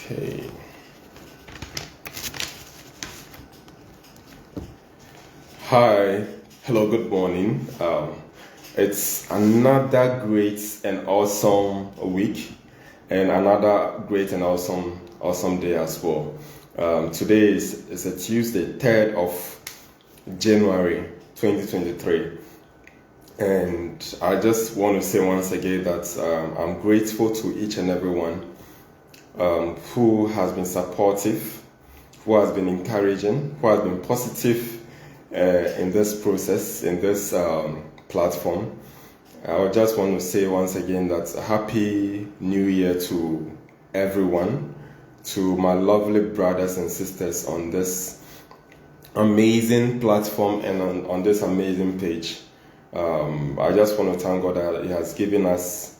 Okay. Hi. Hello. Good morning. It's another great and awesome week, and another great and awesome day as well. Today is a Tuesday, 3rd of January, 2023. And I just want to say once again that I'm grateful to each and everyone who has been supportive, who has been encouraging, who has been positive in this process, in this platform. I just want to say once again that Happy New Year to everyone, to my lovely brothers and sisters on this amazing platform and on this amazing page. I just want to thank God that He has given us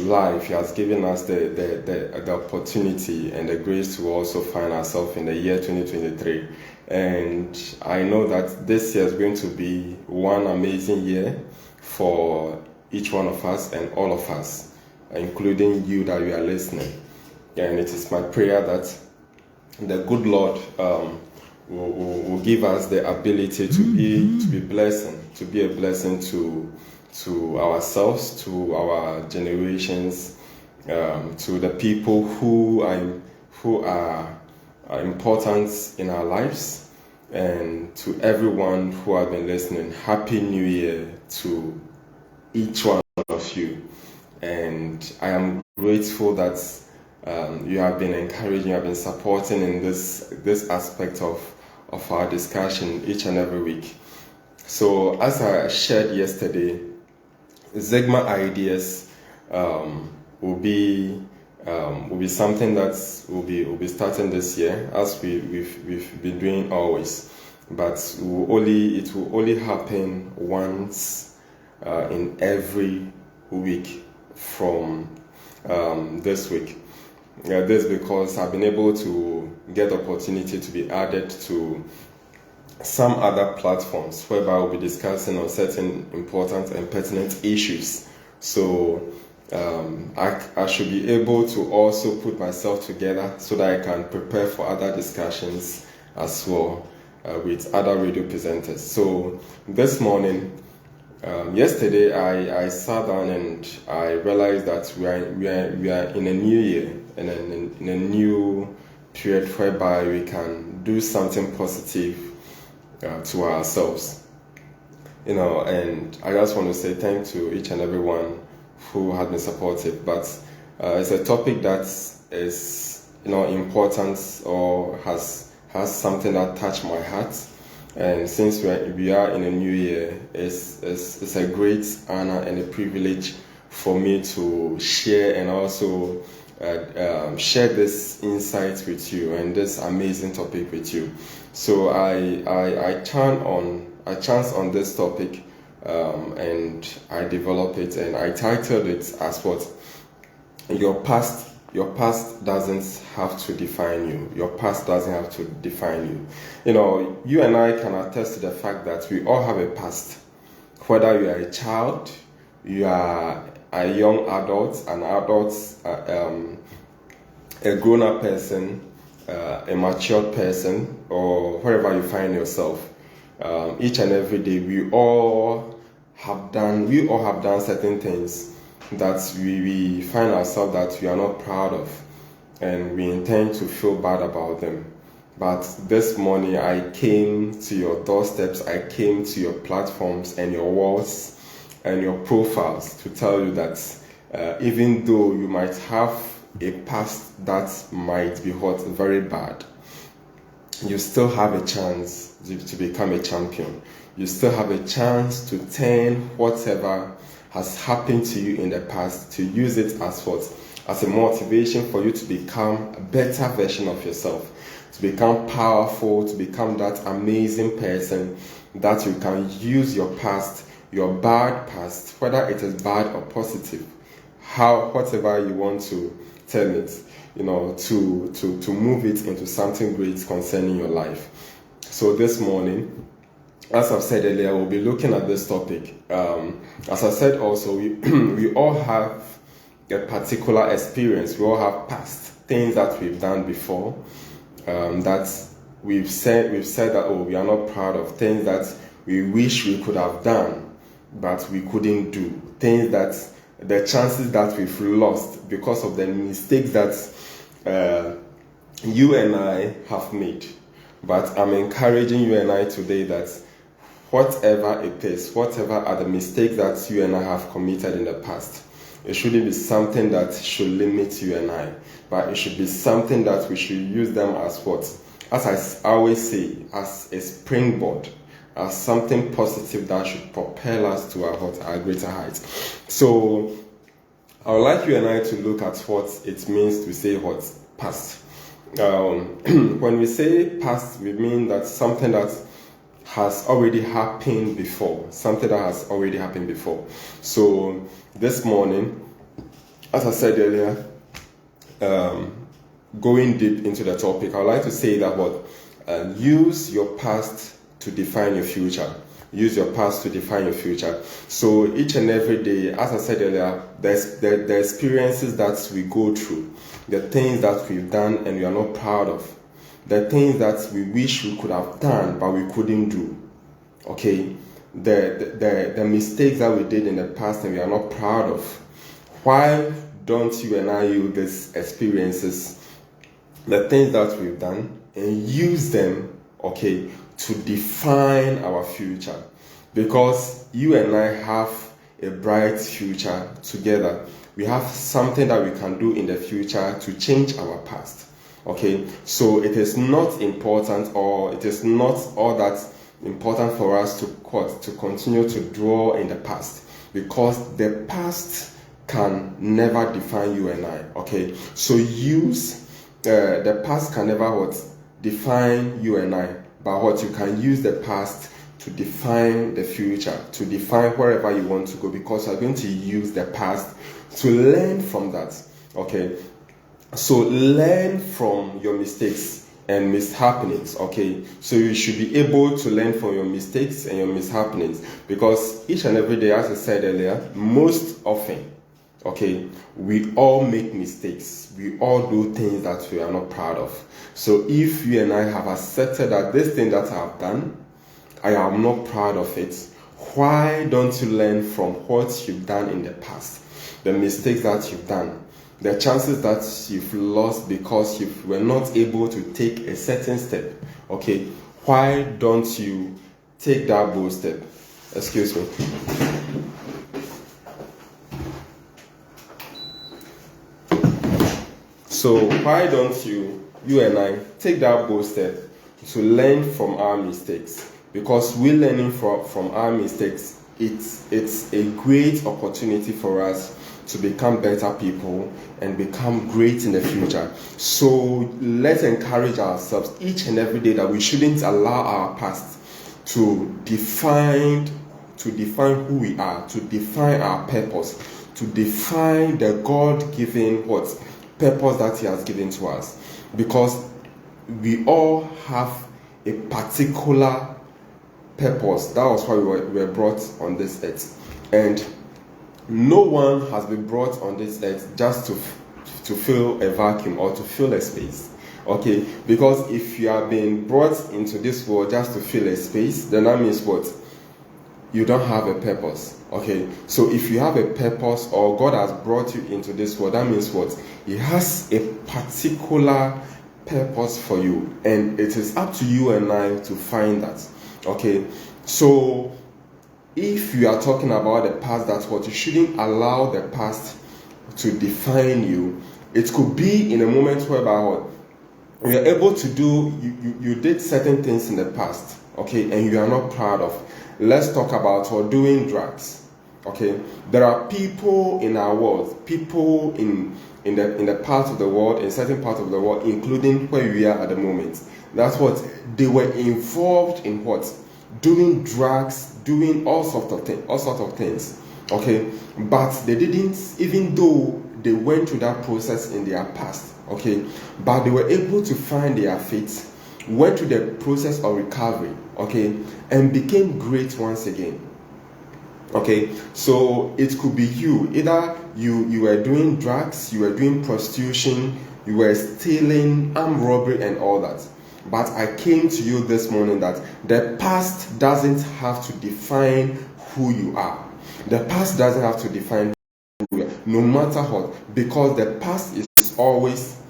life. He has given us the opportunity and the grace to also find ourselves in the year 2023. And I know that this year is going to be one amazing year for each one of us and all of us, including you that you are listening. And it is my prayer that the good Lord will give us the ability to be a blessing to ourselves, to our generations, to the people who are important in our lives, and to everyone who have been listening. Happy New Year to each one of you. And I am grateful that you have been encouraging, you have been supporting in this aspect of our discussion each and every week. So as I shared yesterday, Zegma ideas will be something that will be starting this year, as we've been doing always, but it will only happen once in every week from this week. This because I've been able to get opportunity to be added to some other platforms whereby I'll be discussing on certain important and pertinent issues. So I should be able to also put myself together so that I can prepare for other discussions as well with other radio presenters. So this morning, yesterday I sat down and I realized that we are in a new year and in a new period whereby we can do something positive to ourselves, and I just want to say thank to each and everyone who has been supportive. But it's a topic that is important or has something that touched my heart. And since we are in a new year, it's a great honor and a privilege for me to share and also share this insight with you and this amazing topic with you. So I chanced on this topic and I developed it, and I titled it as what? Your past doesn't have to define you. Your past doesn't have to define you. You and I can attest to the fact that we all have a past. Whether you are a child, you are a young adult, an adult, a grown-up person, a matured person, or wherever you find yourself. Each and every day, we all have done certain things that we find ourselves that we are not proud of, and we intend to feel bad about them. But this morning I came to your doorsteps, I came to your platforms and your walls and your profiles to tell you that even though you might have a past that might be very bad, you still have a chance to become a champion. You still have a chance to turn whatever has happened to you in the past, to use it as a motivation for you to become a better version of yourself, to become powerful, to become that amazing person that you can use your past, your bad past, whether it is bad or positive, whatever you want to tell it, to move it into something great concerning your life. So this morning, as I've said earlier, we'll be looking at this topic. As I said also, we all have a particular experience. We all have past things that we've done before, that we've said that, oh, we are not proud of, things that we wish we could have done, but we couldn't do, things that the chances that we've lost because of the mistakes that you and I have made. But I'm encouraging you and I today that whatever it is, whatever are the mistakes that you and I have committed in the past, it shouldn't be something that should limit you and I, but it should be something that we should use them as what? As I always say, as a springboard, as something positive that should propel us to our greater heights. So I would like you and I to look at what it means to say what? Past. When we say past, we mean that something that has already happened before. Something that has already happened before. So this morning, as I said earlier, going deep into the topic, I would like to say that use your past to define your future. Use your past to define your future. So each and every day, as I said earlier, the experiences that we go through, the things that we've done and we are not proud of, the things that we wish we could have done but we couldn't do. Okay, the mistakes that we did in the past and we are not proud of. Why don't you and I use these experiences, the things that we've done, and use them, okay, to define our future? Because you and I have a bright future together. We have something that we can do in the future to change our past. Okay, so it is not important, or it is not all that important for us to continue to dwell in the past, because the past can never define you and I. Okay, so use the past can never define you and I, but you can use the past to define the future, to define wherever you want to go, because you're going to use the past to learn from that. Okay, so learn from your mistakes and mishappenings. Okay, so you should be able to learn from your mistakes and your mishappenings, because each and every day, as I said earlier, most often, okay, we all make mistakes. We all do things that we are not proud of. So if you and I have accepted that this thing that I have done, I am not proud of it, why don't you learn from what you've done in the past, the mistakes that you've done, the chances that you've lost because you were not able to take a certain step? Okay, why don't you take that bold step? Excuse me. So why don't you and I take that bold step to learn from our mistakes? Because we're learning from our mistakes, it's a great opportunity for us to become better people and become great in the future. So let's encourage ourselves each and every day that we shouldn't allow our past to define who we are, to define our purpose, to define the God-given purpose that He has given to us. Because we all have a particular purpose. That was why we were brought on this earth. And no one has been brought on this earth just to fill a vacuum or to fill a space. Okay, because if you have been brought into this world just to fill a space, then that means what? You don't have a purpose. Okay, so if you have a purpose, or God has brought you into this world, that means what? He has a particular purpose for you, and it is up to you and I to find that. Okay, so if you are talking about the past, that's what you shouldn't allow the past to define you. It could be in a moment whereby you are able to do, you did certain things in the past, okay, and you are not proud of. Let's talk about doing drugs. Okay, there are people in our world, people in the part of the world, in certain part of the world, including where we are at the moment. That's what they were involved in. Doing drugs, doing all sorts of things. Okay, but they didn't, even though they went through that process in their past. Okay, but they were able to find their faith, went through the process of recovery. Okay, and became great once again. Okay, so it could be you. Either you were doing drugs, you were doing prostitution, you were stealing, armed robbery, and all that. But I came to you this morning that the past doesn't have to define who you are. The past doesn't have to define who you are, no matter what, because the past is always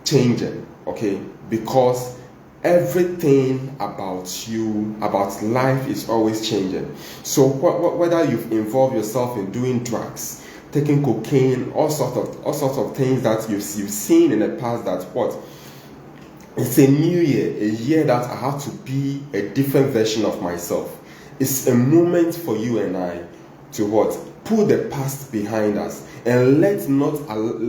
changing, okay? Because everything about you, about life, is always changing. So whether you've involved yourself in doing drugs, taking cocaine, all sorts of things that you've seen in the past, that what? It's a new year, a year that I have to be a different version of myself. It's a moment for you and I to what? Put the past behind us, and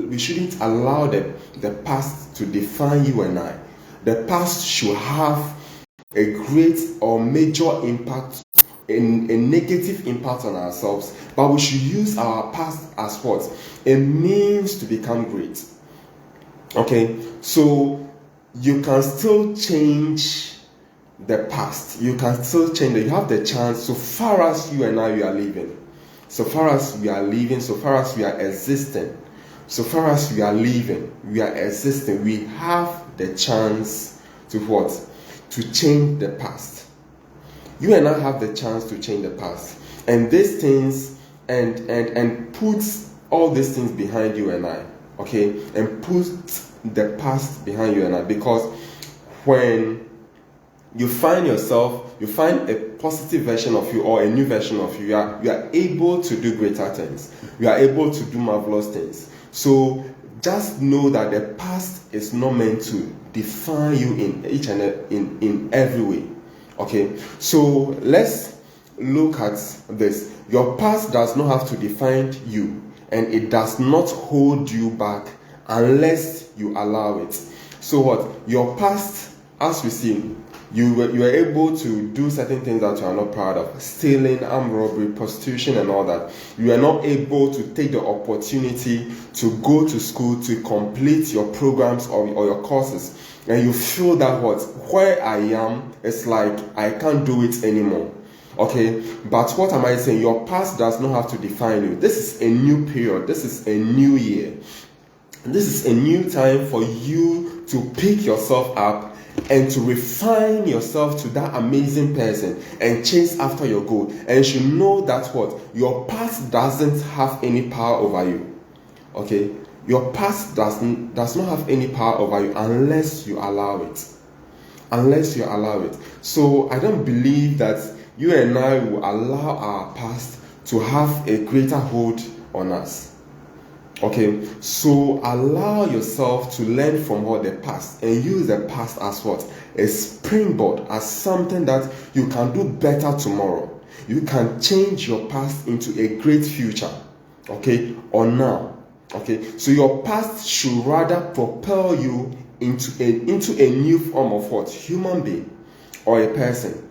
we shouldn't allow the past to define you and I. The past should have a great or major impact, a negative impact on ourselves, but we should use our past as what? A means to become great. Okay, so you can still change the past. You can still change it. You have the chance, so far as you and I we are living. So far as we are living, so far as we are existing, so far as we are living, we are existing, we have the chance to what? To change the past. You and I have the chance to change the past. And these things, and put all these things behind you and I, okay? And put the past behind you and I, because when you find a positive version of you or a new version of you, you are able to do greater things. You are able to do marvelous things. So just know that the past is not meant to define you in each and in every way. Okay, so let's look at this. Your past does not have to define you, and it does not hold you back unless you allow it. So what? Your past, as we see, you were able to do certain things that you are not proud of, stealing, armed robbery, prostitution, and all that. You are not able to take the opportunity to go to school to complete your programs or your courses, and you feel that what? Where I am, it's like I can't do it anymore. Okay, but what am I saying? Your past does not have to define you. This is a new period. This is a new year. This is a new time for you to pick yourself up and to refine yourself to that amazing person and chase after your goal. And you should know that what? Your past doesn't have any power over you. Okay? Your past does not have any power over you unless you allow it. Unless you allow it. So I don't believe that you and I will allow our past to have a greater hold on us. Okay, so allow yourself to learn from all the past and use the past as what? A springboard, as something that you can do better tomorrow. You can change your past into a great future. Okay, or now. Okay, so your past should rather propel you into a new form of what? Human being or a person.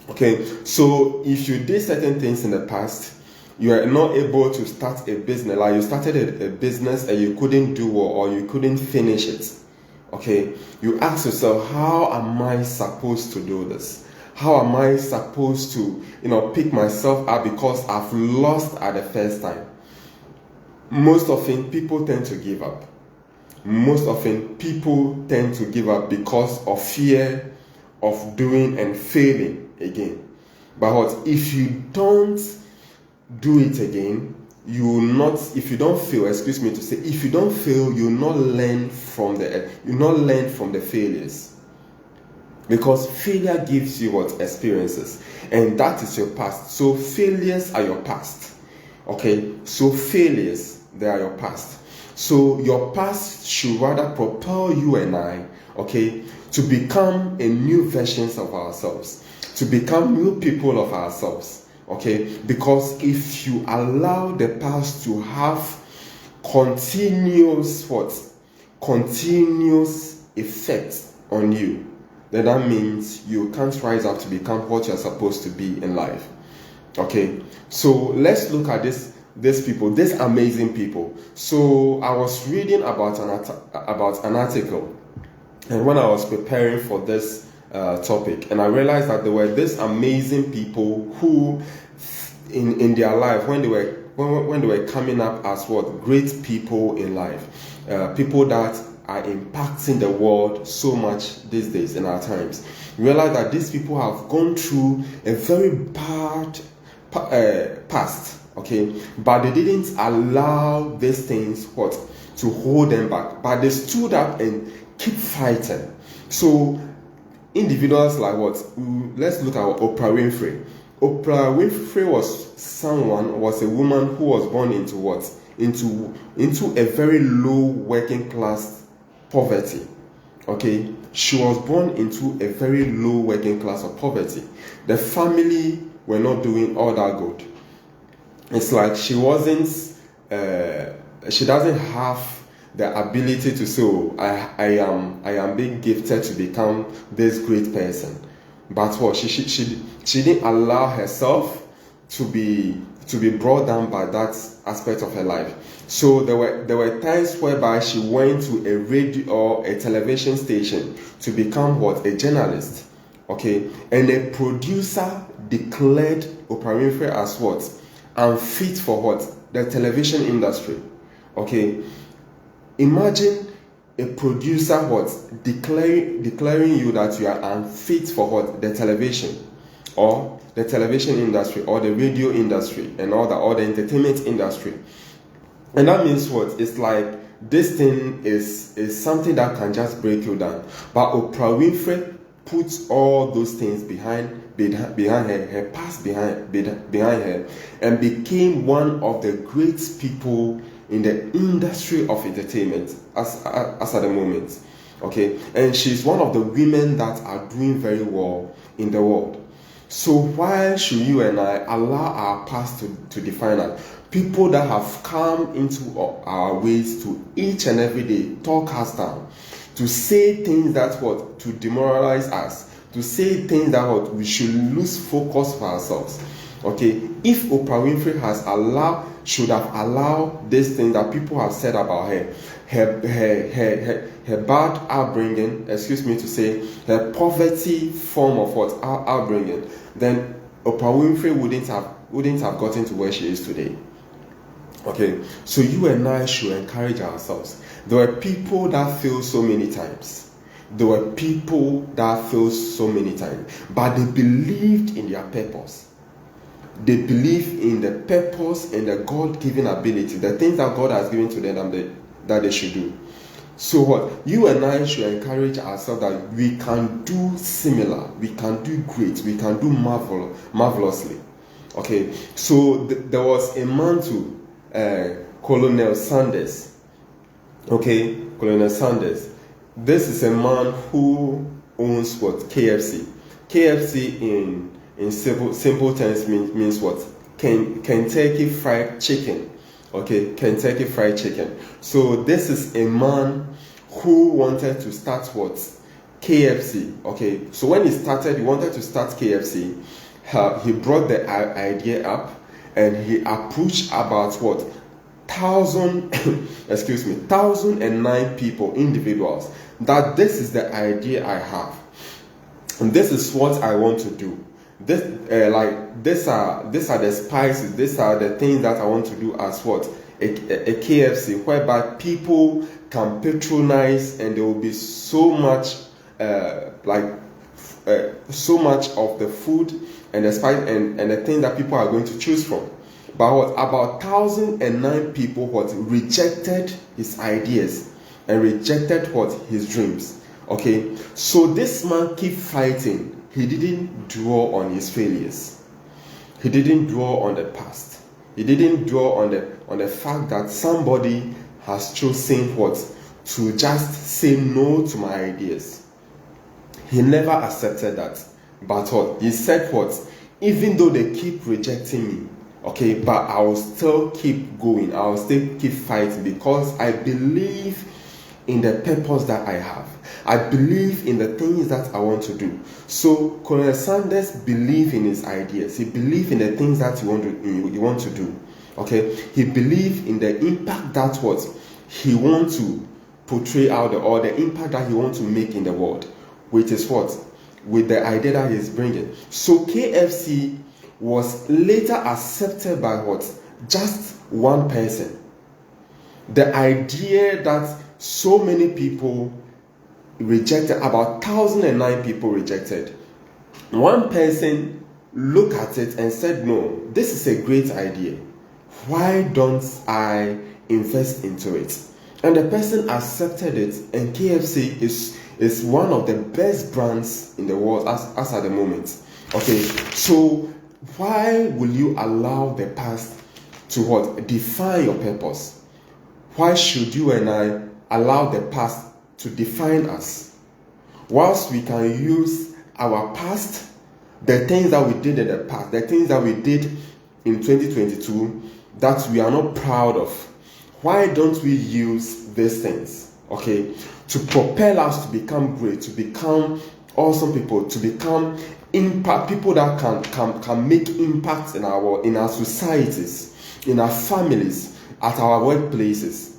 Okay, so if you did certain things in the past, you are not able to start a business, like you started a business and you couldn't do well or you couldn't finish it. Okay, you ask yourself, how am I supposed to do this? How am I supposed to, pick myself up because I've lost at the first time? Most often, people tend to give up. Most often, people tend to give up because of fear of doing and failing again. But what if you don't do it again? You will not. If you don't fail, if you don't fail, you will not learn from the failures, because failure gives you what? Experiences, and that is your past. So failures are your past. Okay, so failures, they are your past. So your past should rather propel you and I, okay, to become a new versions of ourselves, to become new people of ourselves. Okay, because if you allow the past to have continuous effect on you, then that means you can't rise up to become what you're supposed to be in life. Okay, so let's look at these people, these amazing people. So I was reading about an article, and when I was preparing for this topic, and I realized that there were these amazing people who in their life, when they were when they were coming up as what great people in life, people that are impacting the world so much these days in our times, you realize that these people have gone through a very bad past, okay, but they didn't allow these things what to hold them back, but they stood up and keep fighting. So individuals like what, let's look at Oprah Winfrey. Oprah Winfrey was a woman who was born into what, into a very low working class poverty. Okay, she was born into a very low working class of poverty. The family were not doing all that good. It's like she doesn't have the ability to say, oh, I am being gifted to become this great person. But what, she didn't allow herself to be brought down by that aspect of her life. So there were times whereby she went to a radio or a television station to become what, a journalist. Okay, and a producer declared Oprah Winfrey as what, unfit for what, the television industry. Okay, imagine a producer what, declaring you that you are unfit for what, the television or the television industry or the radio industry and all the entertainment industry. And that means what, it's like this thing is something that can just break you down. But Oprah Winfrey puts all those things behind her past behind her, and became one of the great people in the industry of entertainment as at the moment. Okay, and she's one of the women that are doing very well in the world. So why should you and I allow our past to define us? People that have come into our ways to each and every day talk us down, to say things that what, to demoralize us, to say things that what, we should lose focus for ourselves. Okay, if Oprah Winfrey should have allowed this thing that people have said about her bad upbringing, excuse me to say, her poverty form of what, upbringing, then Oprah Winfrey wouldn't have gotten to where she is today. Okay, so you and I should encourage ourselves. There were people that failed so many times. But they believed in their purpose. They believe in the purpose and the God-given ability, the things that God has given to them that they should do. So what? You and I should encourage ourselves that we can do similar, we can do great, we can do marvelously. Okay, so there was a man to Colonel Sanders. Okay, Colonel Sanders. This is a man who owns what? KFC. KFC in simple terms means what? Kentucky Fried Chicken. Okay, Kentucky Fried Chicken. So this is a man who wanted to start what? KFC. Okay, so when he wanted to start KFC, he brought the idea up and he approached about what? 1,009 people, individuals, that this is the idea I have, and this is what I want to do. These are the spices, these are the things that I want to do as what? A KFC, whereby people can patronize, and there will be so much so much of the food and the spice and the things that people are going to choose from. But what, about 1,009 people rejected his ideas and rejected his dreams. Okay, so this man keep fighting. He didn't dwell on his failures. He didn't dwell on the past. He didn't dwell on the fact that somebody has chosen to just say no to my ideas. He never accepted that. But he said even though they keep rejecting me, okay, but I will still keep going. I will still keep fighting because I believe in the purpose that I have. I believe in the things that I want to do. So Colonel Sanders believed in his ideas. He believed in the things that he want to do. Okay, he believed in the impact that he want to portray out, or the impact that he want to make in the world, which is with the idea that he's bringing. So KFC was later accepted by just one person. The idea that so many people rejected, about 1,009 people rejected. One person looked at it and said, no, this is a great idea. Why don't I invest into it? And the person accepted it, and KFC is one of the best brands in the world as at the moment. Okay, so why will you allow the past to what? Define your purpose? Why should you and I allow the past to define us? Whilst we can use our past, the things that we did in the past, the things that we did in 2022 that we are not proud of, why don't we use these things, okay, to propel us to become great, to become awesome people, to become impact people that can make impact in our societies, in our families, at our workplaces,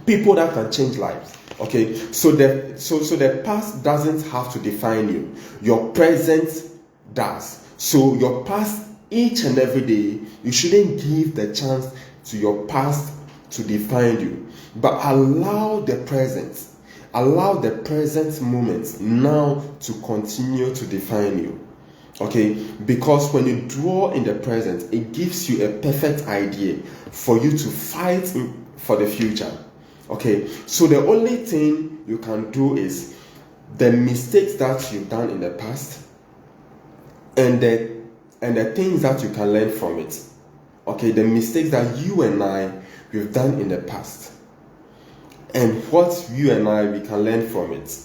people that can change lives. Okay, so the past doesn't have to define you. Your present does. So your past, each and every day, you shouldn't give the chance to your past to define you, but allow the present moment now to continue to define you. Okay, because when you dwell in the present, it gives you a perfect idea for you to fight for the future. Okay, so the only thing you can do is the mistakes that you've done in the past and the things that you can learn from it. Okay, the mistakes that you and we've done in the past and what you and we can learn from it.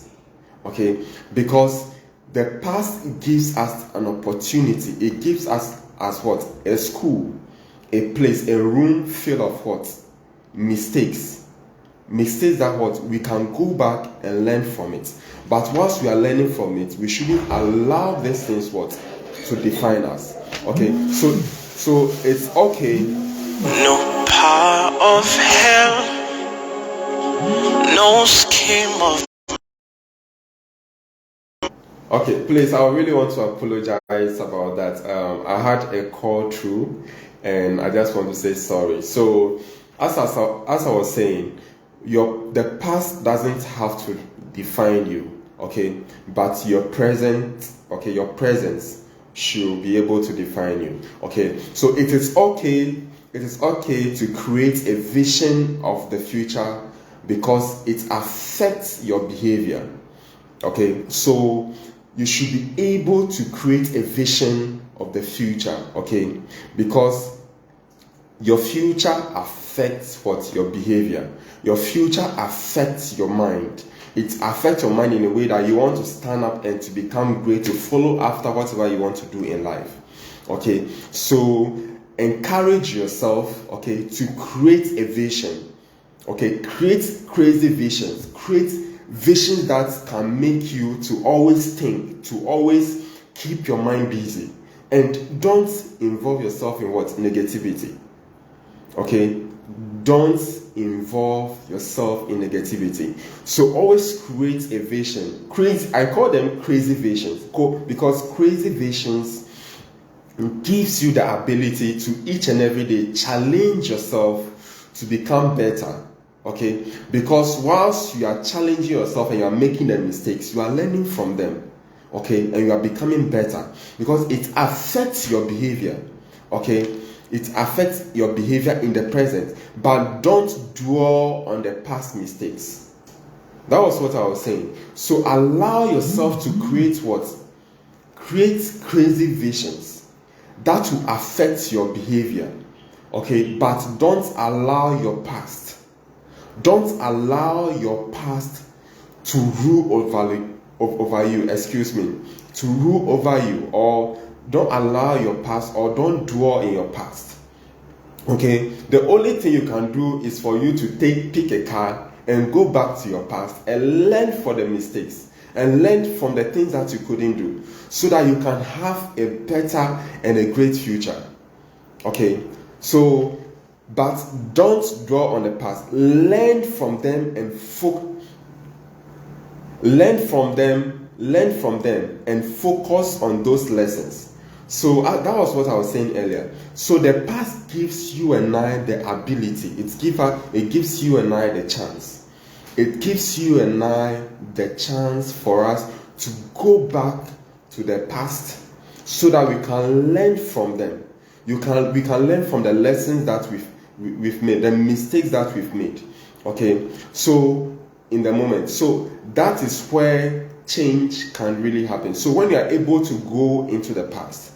Okay, because the past gives us an opportunity. It gives us as what? A school, a place, a room filled of what? Mistakes that what we can go back and learn from it. But once we are learning from it, we shouldn't allow these things what to define us. Okay, so it's okay. No power of hell, no scheme of. Okay, please, I really want to apologize about that. I had a call through, and I just want to say sorry. So, as I was saying, the past doesn't have to define you, okay? But your presence should be able to define you, okay? So it is okay to create a vision of the future because it affects your behavior, okay? So you should be able to create a vision of the future, okay? Because your future affects what? Your behavior. Your future affects your mind. It affects your mind in a way that you want to stand up and to become great, to follow after whatever you want to do in life. Okay, so encourage yourself, okay, to create a vision. Okay, create crazy visions. Create visions that can make you to always think, to always keep your mind busy. And don't involve yourself in what? Negativity. Okay, don't involve yourself in negativity. So always create a vision. I call them crazy visions because crazy visions gives you the ability to each and every day challenge yourself to become better. Okay, because whilst you are challenging yourself and you are making the mistakes, you are learning from them. Okay, and you are becoming better because it affects your behavior. Okay, it affects your behavior in the present, but don't dwell on the past mistakes. That was what I was saying. So allow yourself to create what? Create crazy visions that will affect your behavior. Okay, but don't allow your past. Don't allow your past to rule over you. To rule over you, or don't allow your past, or don't dwell in your past. Okay, the only thing you can do is for you to pick a card and go back to your past and learn from the mistakes and learn from the things that you couldn't do, so that you can have a better and a great future. Okay, so but don't dwell on the past. Learn from them and learn from them and focus on those lessons. So that was what I was saying earlier. So the past gives you and I the ability. It gives you and I the chance. It gives you and I the chance for us to go back to the past so that we can learn from them. We can learn from the lessons that we've made, the mistakes that we've made. Okay, so in the moment, so that is where change can really happen. So when you are able to go into the past,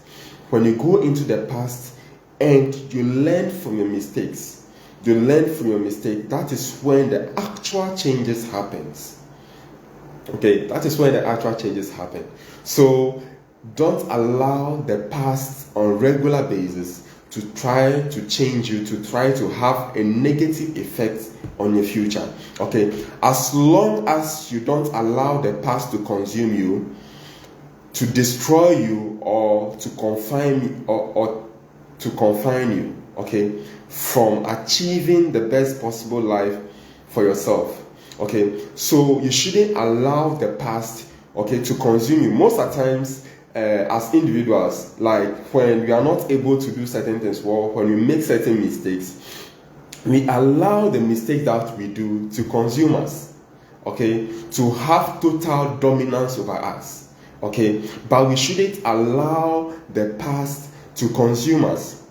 when you go into the past and you learn from your mistakes, that is when the actual changes happens. Okay, that is when the actual changes happen. So don't allow the past on regular basis to try to change you, to try to have a negative effect on your future. Okay, as long as you don't allow the past to consume you, to destroy you, or to confine you, okay, from achieving the best possible life for yourself. Okay, so you shouldn't allow the past, okay, to consume you. Most of the times, as individuals, like when we are not able to do certain things well, when we make certain mistakes, we allow the mistakes that we do to consume us, okay, to have total dominance over us. Okay, but we shouldn't allow the past to consume us.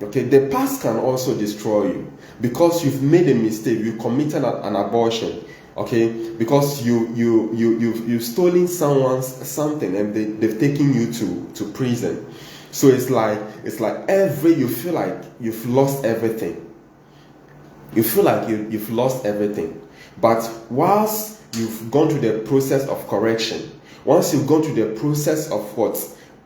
Okay, the past can also destroy you because you've made a mistake, you committed an abortion. Okay, because you've stolen someone's something and they've taken you to prison. So it's like you feel like you've lost everything. You feel like you've lost everything. But once you've gone through the process of correction, once you've gone through the process of what?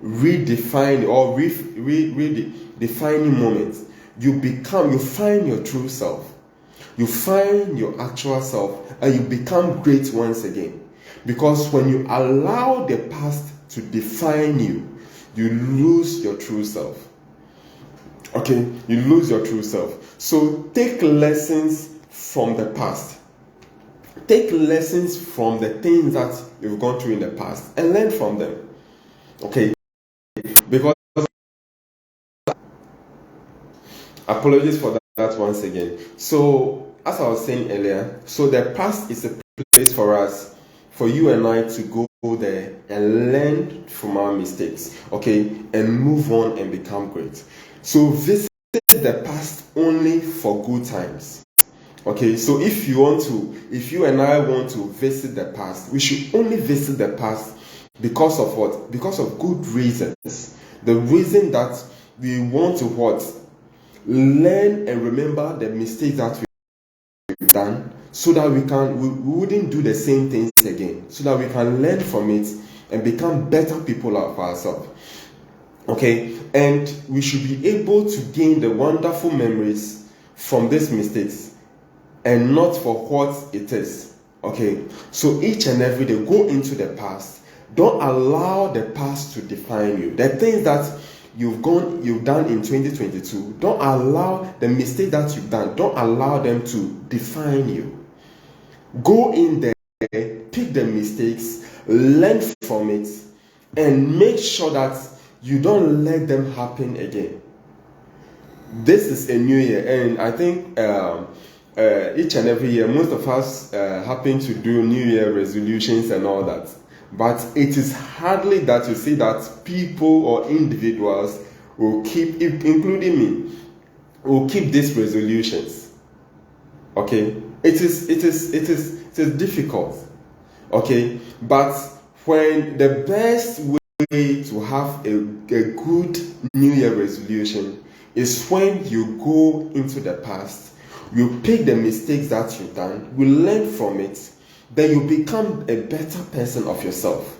Redefining or redefining moments, you find your true self. You find your actual self and you become great once again. Because when you allow the past to define you, you lose your true self. Okay, you lose your true self. So take lessons from the past. Take lessons from the things that you've gone through in the past and learn from them. Okay, because apologies for that once again. So as I was saying earlier, so the past is a place for us, for you and I to go there and learn from our mistakes, okay, and move on and become great. So visit the past only for good times. Okay, so if you and I want to visit the past, we should only visit the past because of what? Because of good reasons. The reason that we want to what? Learn and remember the mistakes that we've done, so that we wouldn't do the same things again, so that we can learn from it and become better people of ourselves. Okay, and we should be able to gain the wonderful memories from these mistakes and not for what it is. Okay, so each and every day go into the past. Don't allow the past to define you. The things that you've done in 2022, don't allow the mistake that you've done, don't allow them to define you. Go in there, pick the mistakes, learn from it, and make sure that you don't let them happen again. This is a new year, and I think each and every year, most of us happen to do New Year resolutions and all that. But it is hardly that you see that people or individuals will keep, including me, will keep these resolutions. Okay, it is difficult. Okay, but when the best way to have a good New Year resolution is when you go into the past, you pick the mistakes that you've done, you learn from it, then you become a better person of yourself.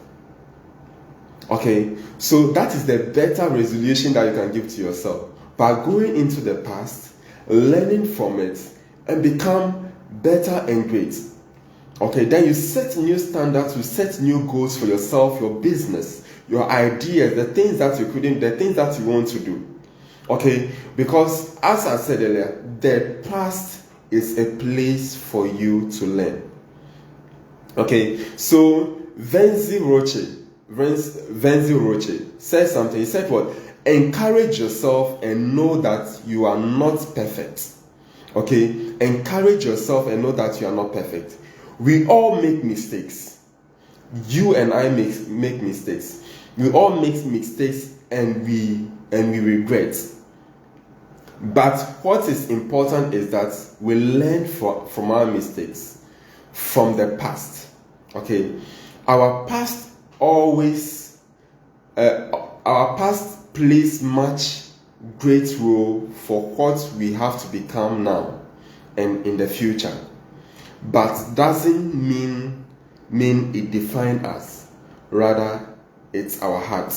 Okay, so that is the better resolution that you can give to yourself, by going into the past, learning from it, and become better and great. Okay, then you set new standards, you set new goals for yourself, your business, your ideas, the things that you want to do. Okay, because as I said earlier, the past is a place for you to learn. Okay, so Venzi Roche said something. He said what? Encourage yourself and know that you are not perfect. Okay? Encourage yourself and know that you are not perfect. We all make mistakes. You and I make mistakes. We all make mistakes and we regret. But what is important is that we learn from our mistakes, from the past. Okay? Our past plays much great role for what we have to become now and in the future, but doesn't mean it defines us. Rather, it's our heart.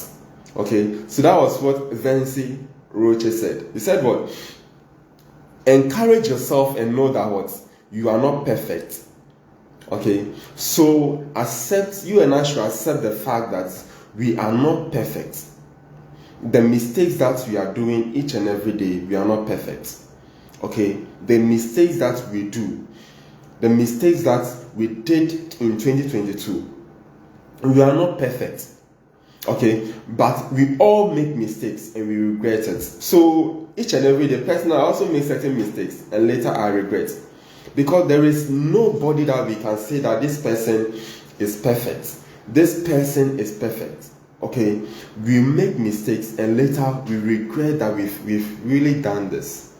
Okay, so that was what Vinci Roche said. He said what? Encourage yourself and know that what? You are not perfect. Okay, so you and I should accept the fact that we are not perfect. The mistakes that we are doing each and every day, we are not perfect. Okay, the mistakes that we do, the mistakes that we did in 2022, we are not perfect. Okay, but we all make mistakes and we regret it. So each and every day, personally, I also make certain mistakes and later I regret. Because there is nobody that we can say that this person is perfect. This person is perfect. Okay, we make mistakes and later we regret that we've really done this.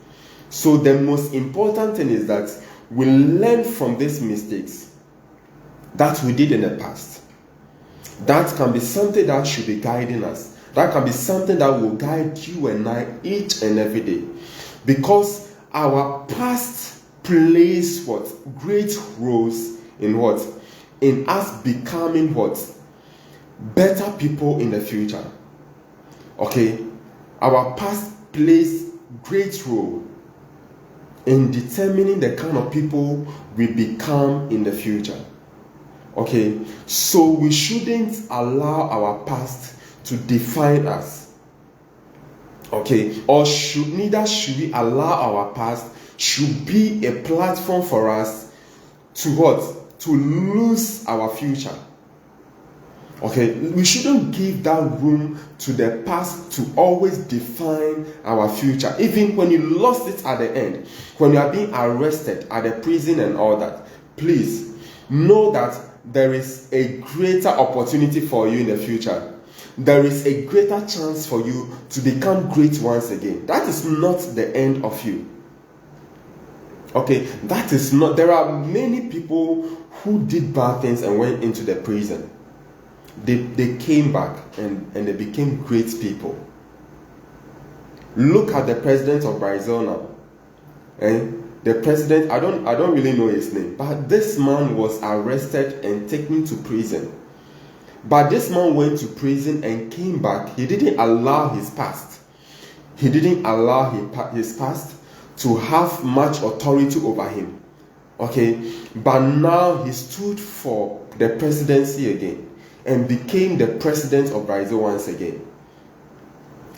So the most important thing is that we learn from these mistakes that we did in the past. That can be something that should be guiding us. That can be something that will guide you and I each and every day. Because our past plays what? Great roles in what? In us becoming what? Better people in the future. Okay? Our past plays great role in determining the kind of people we become in the future. Okay? So we shouldn't allow our past to define us. Okay? Or neither should we allow our past should be a platform for us to what? To lose our future. Okay, we shouldn't give that room to the past to always define our future. Even when you lost it at the end, when you are being arrested at the prison and all that, please know that there is a greater opportunity for you in the future. There is a greater chance for you to become great once again. That is not the end of you. Okay, that is not. There are many people who did bad things and went into the prison. They came back and they became great people. Look at the president of Brazil now. The president, I don't really know his name, but this man was arrested and taken to prison. But this man went to prison and came back. He didn't allow his past. He didn't allow his past to have much authority over him. Okay, but now he stood for the presidency again and became the president of Brazil once again.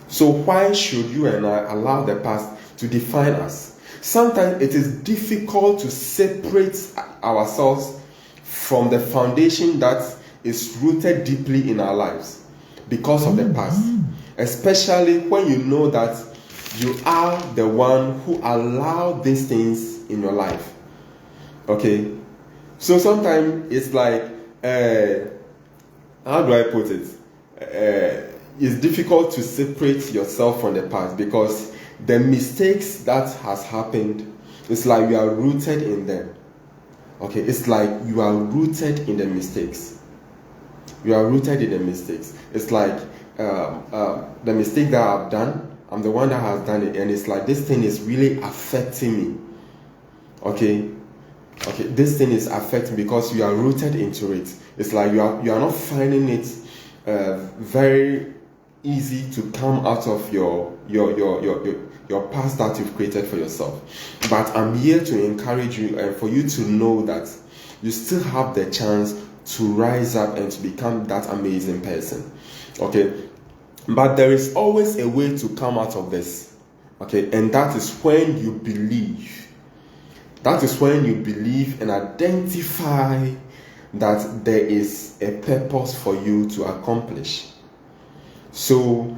So why should you and I allow the past to define us? Sometimes it is difficult to separate ourselves from the foundation that is rooted deeply in our lives because of the past. Especially when you know that you are the one who allowed these things in your life. Okay? So sometimes it's like, how do I put it? It's difficult to separate yourself from the past because the mistakes that has happened, it's like you are rooted in them. Okay, it's like you are rooted in the mistakes. You are rooted in the mistakes. It's like the mistake that I've done, I'm the one that has done it, and it's like this thing is really affecting me. Okay, this thing is affecting because you are rooted into it. It's like you are not finding it very easy to come out of your past that you've created for yourself. But I'm here to encourage you and for you to know that you still have the chance to rise up and to become that amazing person. Okay, but there is always a way to come out of this. Okay, and that is when you believe. That is when you believe and identify that there is a purpose for you to accomplish. So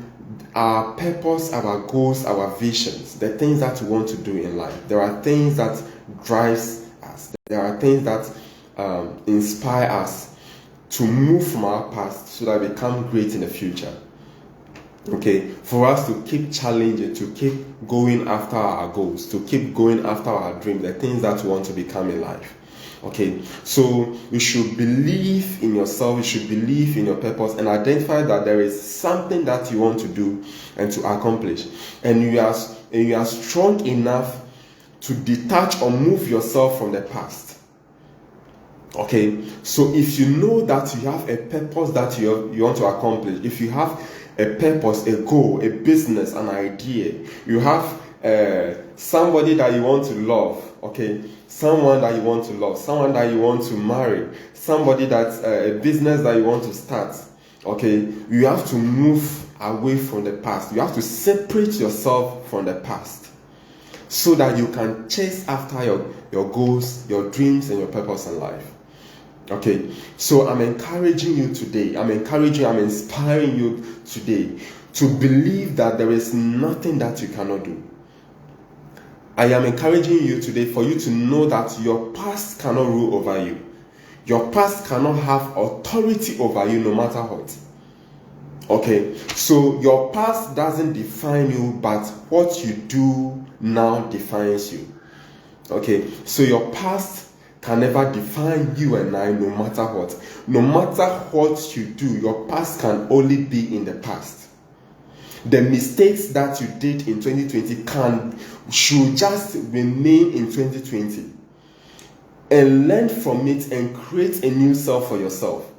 our purpose, our goals, our visions, the things that we want to do in life, there are things that drives us. There are things that inspire us to move from our past so that we become great in the future. Okay, for us to keep challenging, to keep going after our goals, to keep going after our dreams, the things that we want to become in life. Okay, so you should believe in yourself, you should believe in your purpose, and identify that there is something that you want to do and to accomplish, and you are strong enough to detach or move yourself from the past. Okay, so if you know that you have a purpose that you want to accomplish, if you have a purpose, a goal, a business, an idea, you have somebody that you want to love, okay, someone that you want to love, someone that you want to marry, somebody that's a business that you want to start, okay, you have to move away from the past. You have to separate yourself from the past so that you can chase after your goals, your dreams, and your purpose in life. Okay, so I'm encouraging you today, I'm inspiring you today to believe that there is nothing that you cannot do. I am encouraging you today for you to know that your past cannot rule over you. Your past cannot have authority over you no matter what. Okay, so your past doesn't define you, but what you do now defines you. Okay, so your past can never define you and I no matter what. No matter what you do, your past can only be in the past. The mistakes that you did in 2020 should just remain in 2020. And learn from it and create a new self for yourself.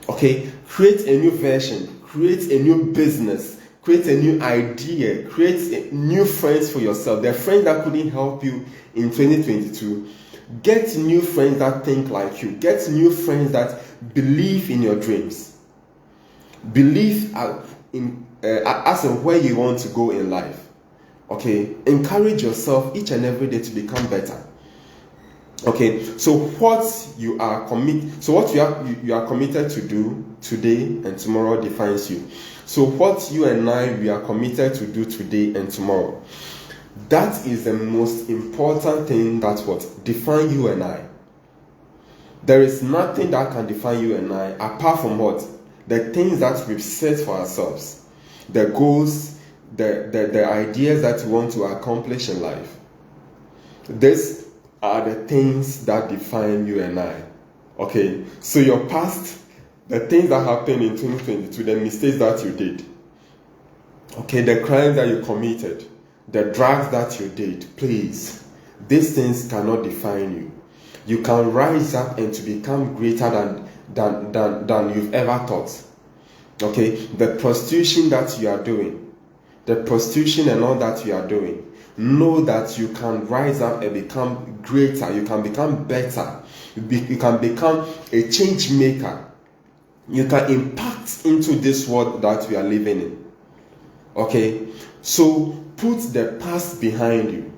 Okay, create a new version, create a new business, create a new idea, create new friends for yourself. The friends that couldn't help you in 2022. Get new friends that think like you. Get new friends that believe in your dreams. Believe as in where you want to go in life. Okay, encourage yourself each and every day to become better. Okay, so what you are committed to do today and tomorrow defines you. So what you and we are committed to do today and tomorrow, that is the most important thing that define you and I. There is nothing that can define you and I apart from the things that we've set for ourselves, the goals, the ideas that we want to accomplish in life. These are the things that define you and I. Okay, so your past, the things that happened in 2022, the mistakes that you did, okay, the crimes that you committed, the drugs that you did, please, these things cannot define you. You can rise up and to become greater than you've ever thought. Okay, the prostitution that you are doing, the prostitution and all that you are doing, know that you can rise up and become greater. You can become better. You can become a change maker. You can impact into this world that we are living in. Okay, so put the past behind you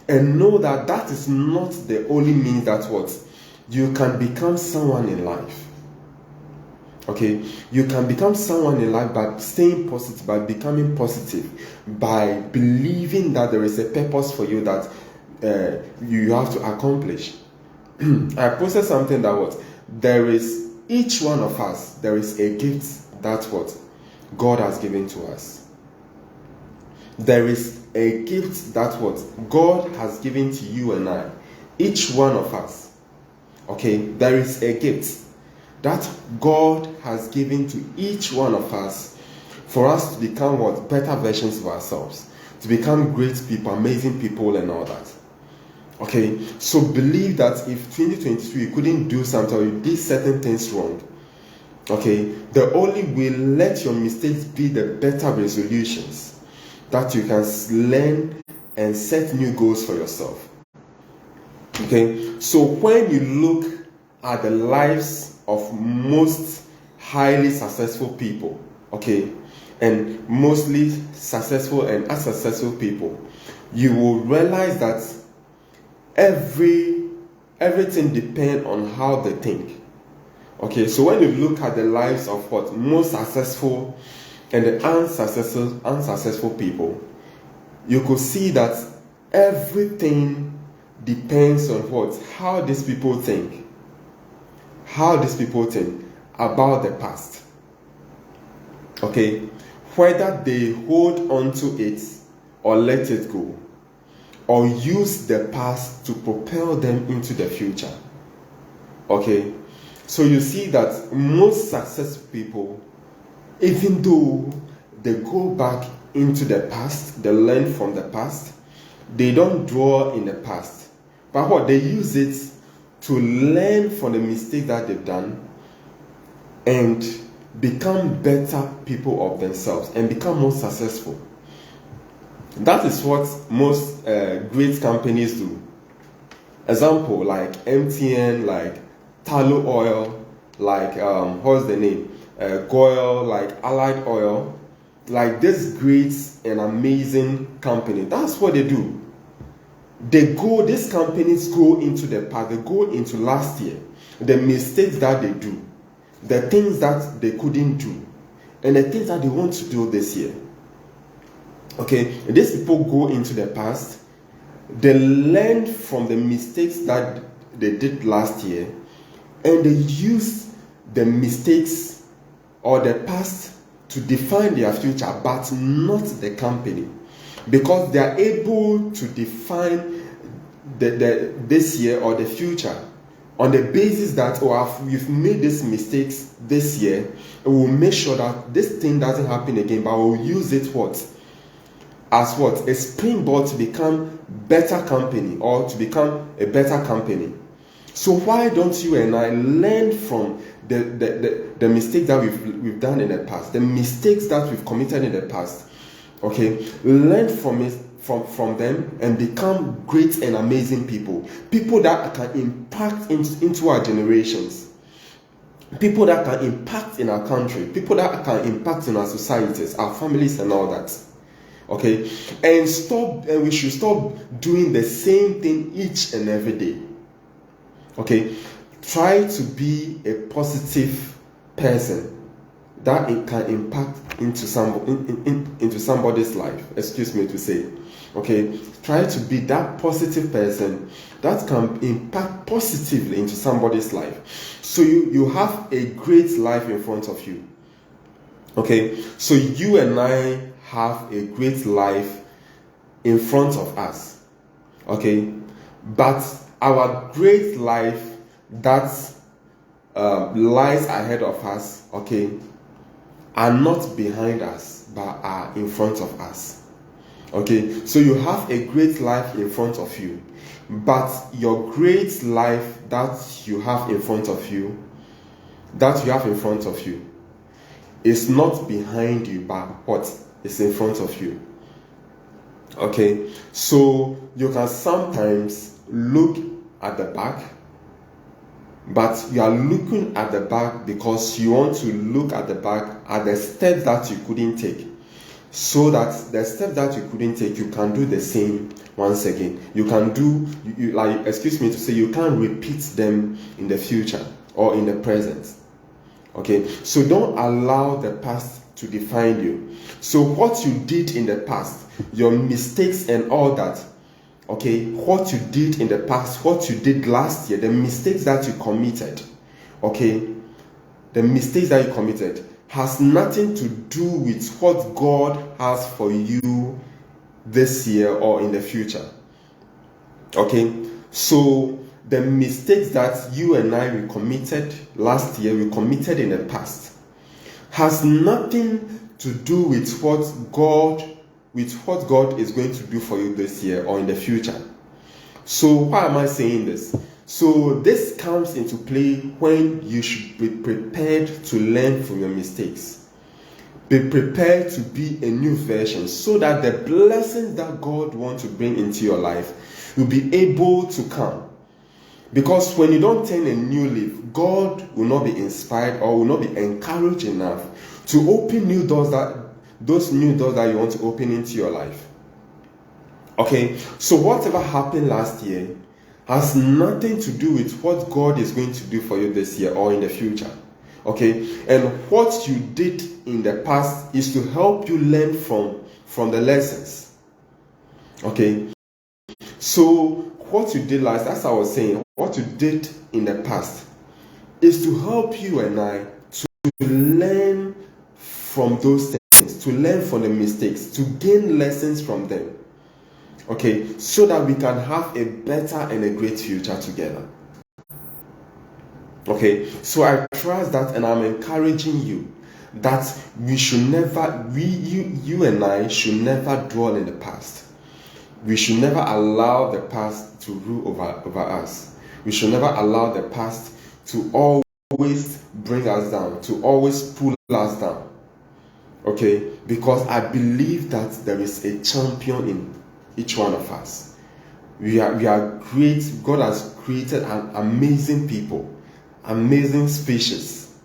and know that that is not the only means that you can become someone in life. Okay, you can become someone in life by staying positive, by becoming positive, by believing that there is a purpose for you that you have to accomplish. I posted something that there is, each one of us, there is a gift that God has given to us. There is a gift that God has given to you and I, each one of us. Okay, there is a gift that God has given to each one of us for us to become better versions of ourselves, to become great people, amazing people, and all that. Okay, so believe that if 2023 you couldn't do something or you did certain things wrong, okay, the only way, let your mistakes be the better resolutions that you can learn and set new goals for yourself. Okay, so when you look at the lives of most highly successful people, okay, and mostly successful and unsuccessful people, you will realize that everything depends on how they think. Okay, so when you look at the lives of what most successful and the unsuccessful people, you could see that everything depends on what, how these people think about the past. Okay, whether they hold on to it or let it go, or use the past to propel them into the future. Okay, so you see that most successful people, even though they go back into the past, they learn from the past, they don't dwell in the past, but what they use it to learn from the mistake that they've done and become better people of themselves and become more successful. That is what most great companies do. Example, like MTN, like Talo Oil, like what's the name? Goil, like Allied Oil, like this great and amazing company. That's what they do. These companies go into the past, they go into last year, the mistakes that they do, the things that they couldn't do, and the things that they want to do this year. Okay, these people go into the past, they learn from the mistakes that they did last year, and they use the mistakes or the past to define their future, but not the company, because they are able to define this year or the future on the basis that, we've made these mistakes this year, and we'll make sure that this thing doesn't happen again, but we'll use it as a springboard to become better company or to become a better company. So why don't you and I learn from the mistakes that we've done in the past, the mistakes that we've committed in the past? Okay, learn from it, from them, and become great and amazing people that can impact into our generations, people that can impact in our country, people that can impact in our societies, our families, and all that. Okay, and we should stop doing the same thing each and every day. Okay, try to be a positive person that it can impact into somebody's life. Excuse me to say. Okay, try to be that positive person that can impact positively into somebody's life. So you have a great life in front of you. Okay, so you and I have a great life in front of us. Okay, but our great life that lies ahead of us, okay, are not behind us, but are in front of us. Okay, so you have a great life in front of you, but your great life that you have in front of you, is not behind you, but what is in front of you. Okay, so you can sometimes look at the back, but you are looking at the back because you want to look at the back at the steps that you couldn't take, so that the steps that you couldn't take, you can do the same once again. You can do, you can't repeat them in the future or in the present. Okay, so don't allow the past to define you. So what you did in the past, your mistakes and all that, okay, what you did in the past, what you did last year, the mistakes that you committed, okay, the mistakes that you committed has nothing to do with what God has for you this year or in the future. Okay, so the mistakes that you and I committed last year, we committed in the past, has nothing to do with what God is going to do for you this year or in the future. So why am I saying this? So this comes into play when you should be prepared to learn from your mistakes. Be prepared to be a new version, so that the blessings that God wants to bring into your life will be able to come. Because when you don't turn a new leaf, God will not be inspired or will not be encouraged enough to open those new doors that you want to open into your life. Okay, so whatever happened last year has nothing to do with what God is going to do for you this year or in the future. Okay, and what you did in the past is to help you learn from the lessons. Okay, so what you did last, as I was saying, what you did in the past is to help you and I to learn from those things, to learn from the mistakes, to gain lessons from them. Okay, so that we can have a better and a great future together. Okay, so I trust that, and I'm encouraging you that we should never, you and I should never dwell in the past. We should never allow the past to rule over us. We should never allow the past to always bring us down, to always pull us down. Okay, because I believe that there is a champion in each one of us. We are great. God has created an amazing people, amazing species,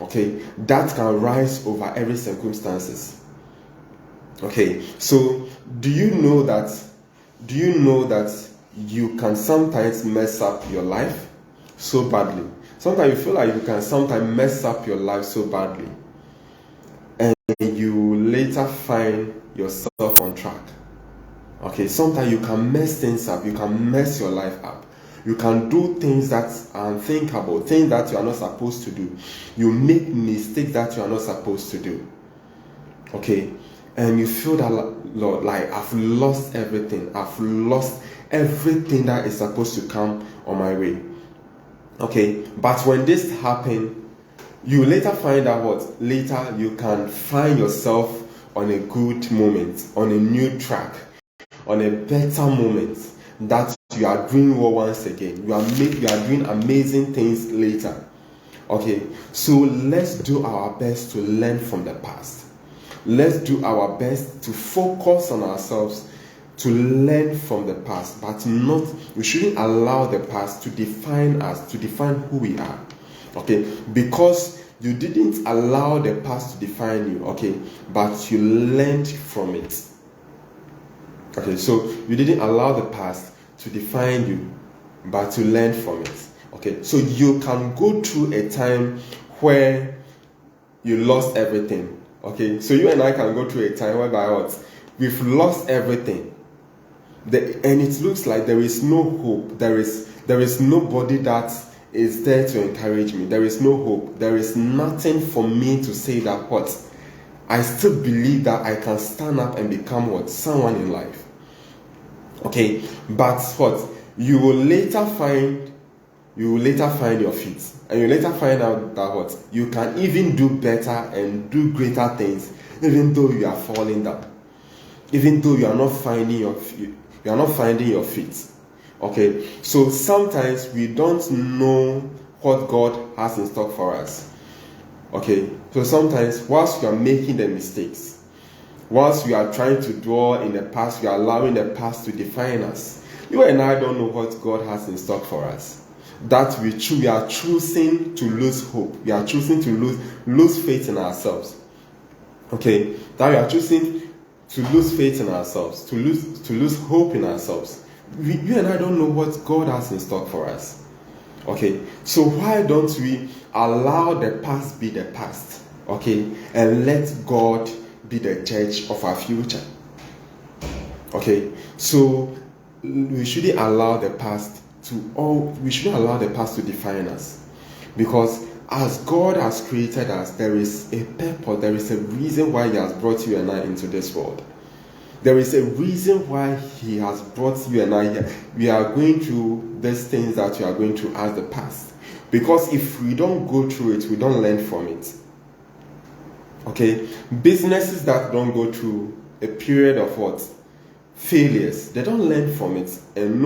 okay, that can rise over every circumstances. Okay, so do you know that you can sometimes mess up your life so badly? Sometimes you feel like you can sometimes mess up your life so badly, and you later find yourself on track. Okay, sometimes you can mess things up, you can mess your life up. You can do things that are unthinkable, things that you are not supposed to do. You make mistakes that you are not supposed to do. Okay, and you feel that, Lord, like I've lost everything. I've lost everything that is supposed to come on my way. Okay, but when this happens, you later find out what? Later you can find yourself on a good moment, on a new track, on a better moment, that you are doing well once again. You are doing amazing things later. Okay, so let's do our best to learn from the past. Let's do our best to focus on ourselves, to learn from the past, but we shouldn't allow the past to define us, to define who we are. Okay, because you didn't allow the past to define you, okay, but you learned from it. Okay, so you didn't allow the past to define you, but to learn from it. Okay, so you can go through a time where you lost everything. Okay, so you and I can go through a time whereby what? We've lost everything. And it looks like there is no hope. There is nobody that is there to encourage me. There is no hope. There is nothing for me to say that what? I still believe that I can stand up and become what? Someone in life. Okay, but what? You will later find your feet, and you later find out that what? You can even do better and do greater things, even though you are falling down, even though you are not finding your feet. Okay, so sometimes we don't know what God has in stock for us. Okay, so sometimes whilst we are making the mistakes, whilst we are trying to dwell in the past, we are allowing the past to define us. You and I don't know what God has in stock for us. That we are choosing to lose hope. We are choosing to lose faith in ourselves. Okay, that we are choosing to lose faith in ourselves, to lose hope in ourselves. You and I don't know what God has in stock for us. Okay, so why don't we allow the past be the past? Okay, and let God be the judge of our future. Okay, so we shouldn't allow the past to define us, because as God has created us, there is a purpose, there is a reason why He has brought you and I into this world. There is a reason why He has brought you and I here. We are going through these things that we are going through as the past, because if we don't go through it, we don't learn from it. Okay, businesses that don't go through a period of what? Failures, they don't learn from it, and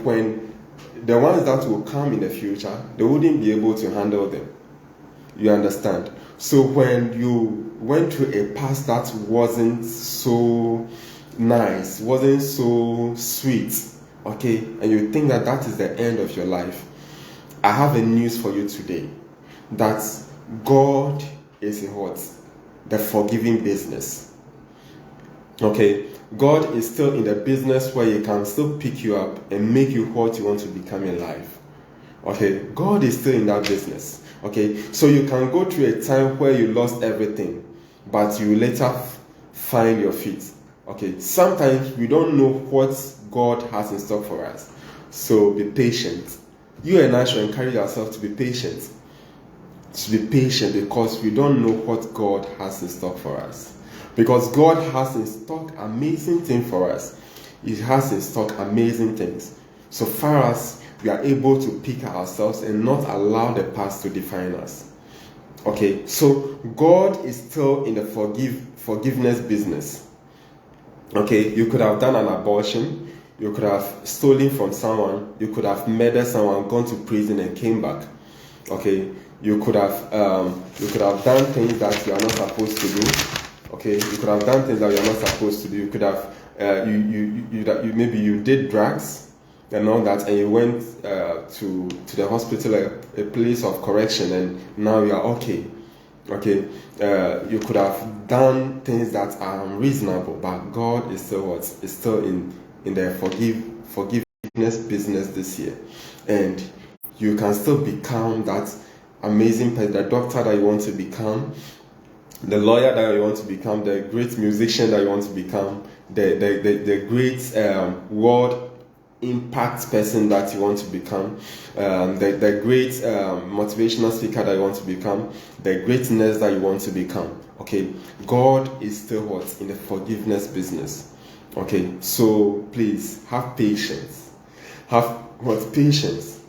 when the ones that will come in the future, they wouldn't be able to handle them. You understand? So when you went through a past that wasn't so nice, wasn't so sweet, okay, and you think that is the end of your life, I have a news for you today, that God is in what? The forgiving business. Okay, God is still in the business where He can still pick you up and make you what you want to become in life. Okay, God is still in that business. Okay, so you can go through a time where you lost everything, but you later find your feet. Okay, sometimes we don't know what God has in store for us, so be patient. You and I should encourage ourselves to be patient. To be patient, because we don't know what God has in stock for us. Because God has in stock amazing things for us. He has in stock amazing things. So far as we are able to pick ourselves and not allow the past to define us. Okay, so God is still in the forgiveness business. Okay, you could have done an abortion. You could have stolen from someone. You could have murdered someone, gone to prison and came back. Okay, you could have done things that you are not supposed to do. Okay, you could have done things that you are not supposed to do. You could have maybe you did drugs and all that, and you went to the hospital, a place of correction, and now you are okay. Okay, you could have done things that are unreasonable, but God is still what? Is still in the forgiveness business this year, and you can still become that amazing person, the doctor that you want to become, the lawyer that you want to become, the great musician that you want to become, the great world impact person that you want to become, the great motivational speaker that you want to become, the great nurse that you want to become. Okay, God is still what? In the forgiveness business. Okay, so please have patience. Have what? Patience.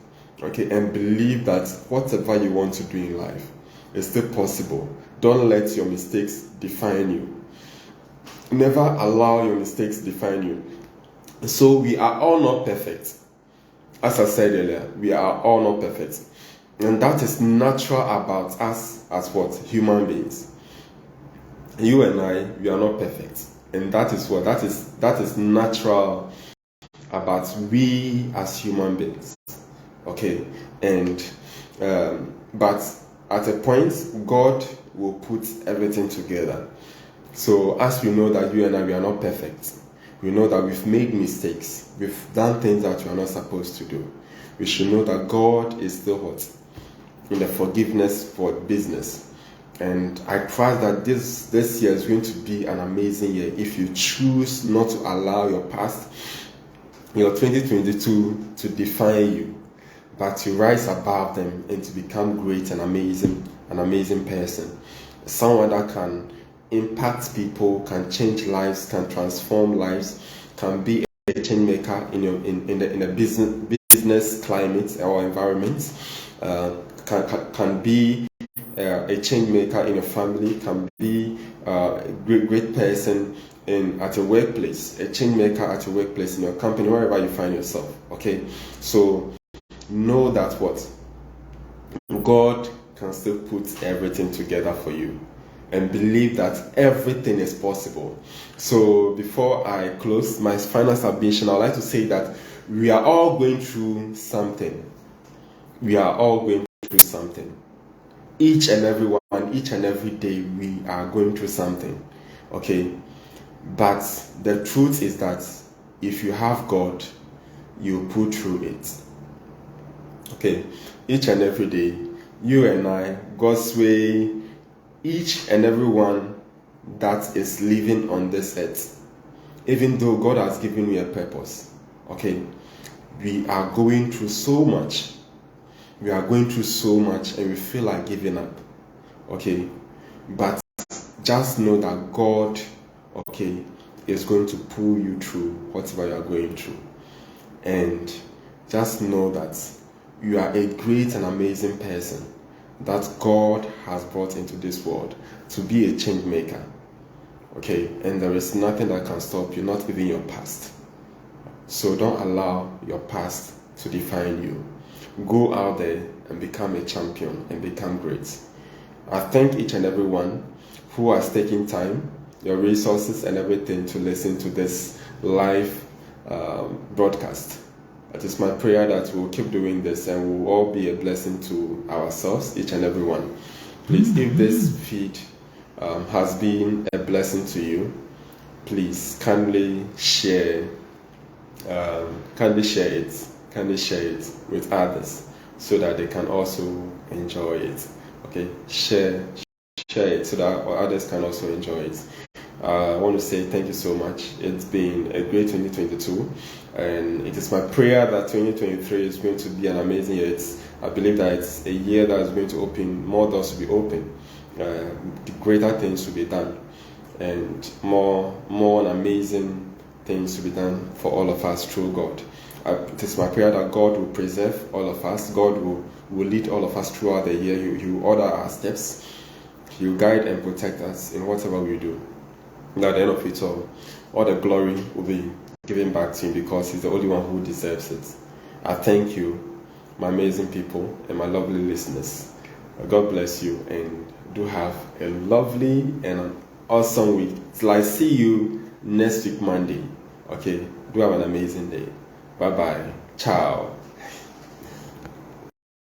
Okay, and believe that whatever you want to do in life is still possible. Don't let your mistakes define you. Never allow your mistakes define you. So we are all not perfect. As I said earlier, we are all not perfect. And that is natural about us as what? Human beings. You and I, we are not perfect. And that is what? That is natural about we as human beings. Okay, and but at a point, God will put everything together. So as we know that you and I, we are not perfect, we know that we've made mistakes, we've done things that we are not supposed to do, we should know that God is still what? In the forgiveness for business. And I trust that this year is going to be an amazing year if you choose not to allow your past, your 2022, to define you, but to rise above them and to become great and amazing person. Someone that can impact people, can change lives, can transform lives, can be a change maker in the business climate or environment, can be a change maker in a family, can be a great person at your workplace, a change maker at your workplace, in your company, wherever you find yourself. Okay, so know that what? God can still put everything together for you, and believe that everything is possible. So before I close my final submission, I'd like to say that we are all going through something. We are all going through something. Each and every one, each and every day, we are going through something. Okay, but the truth is that if you have God, you pull through it. Okay, each and every day, you and I, God's way, each and every one that is living on this earth, even though God has given me a purpose, okay, we are going through so much. We are going through so much and we feel like giving up. Okay, but just know that God, okay, is going to pull you through whatever you are going through. And just know that you are a great and amazing person that God has brought into this world to be a change maker. Okay, and there is nothing that can stop you, not even your past. So don't allow your past to define you. Go out there and become a champion and become great. I thank each and every one who has taken time, your resources and everything to listen to this live broadcast. It is my prayer that we'll keep doing this and we'll all be a blessing to ourselves, each and every one. Please, if this feed has been a blessing to you, please kindly share it with others so that they can also enjoy it. Okay, share it so that others can also enjoy it. I want to say thank you so much. It's been a great 2022, and it is my prayer that 2023 is going to be an amazing year. I believe that it's a year that is going to open more doors to be open, greater things to be done, and more amazing things to be done for all of us through God. It is my prayer that God will preserve all of us. God will lead all of us throughout the year. He will order our steps. He will guide and protect us in whatever we do. And at the end of it all the glory will be given back to Him because He's the only one who deserves it. I thank you, my amazing people and my lovely listeners. God bless you, and do have a lovely and an awesome week. Till I see you next week, Monday. Okay, do have an amazing day. Bye-bye. Ciao.